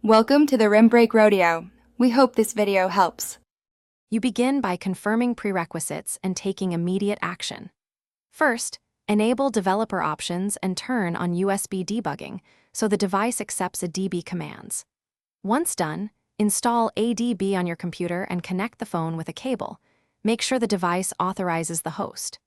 Welcome to the Rim Break Rodeo. We hope this video helps. You begin by confirming prerequisites and taking immediate action. First, enable developer options and turn on USB debugging so the device accepts ADB commands. Once done, install ADB on your computer and connect the phone with a cable. Make sure the device authorizes the host.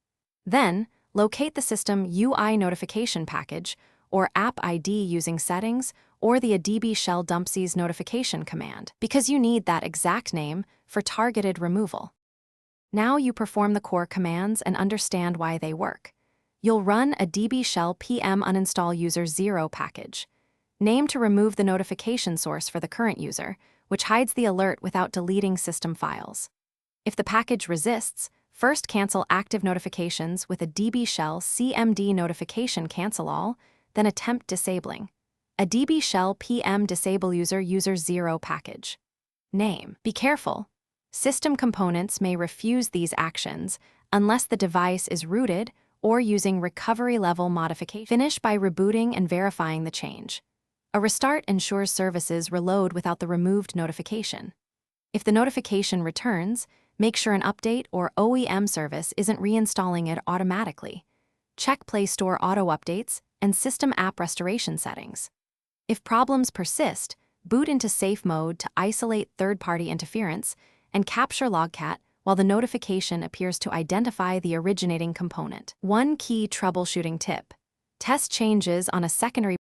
Then, locate the system UI notification package or app ID using settings or the ADB shell dumpsies notification command, because you need that exact name for targeted removal. Now you perform the core commands and understand why they work. You'll run a DB shell PM uninstall user 0 package. Name to remove the notification source for the current user, which hides the alert without deleting system files. If the package resists, first cancel active notifications with a DB shell CMD notification cancel all, then attempt disabling. A DB shell PM disable user 0 package. Name. Be careful. System components may refuse these actions unless the device is rooted or using recovery level modification. Finish by rebooting and verifying the change. A restart ensures services reload without the removed notification. If the notification returns, make sure an update or OEM service isn't reinstalling it automatically. Check Play Store auto updates and system app restoration settings. If problems persist, boot into safe mode to isolate third-party interference and capture logcat while the notification appears to identify the originating component. One key troubleshooting tip: test changes on a secondary.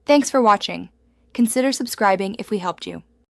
Thanks for watching. Consider subscribing if we helped you.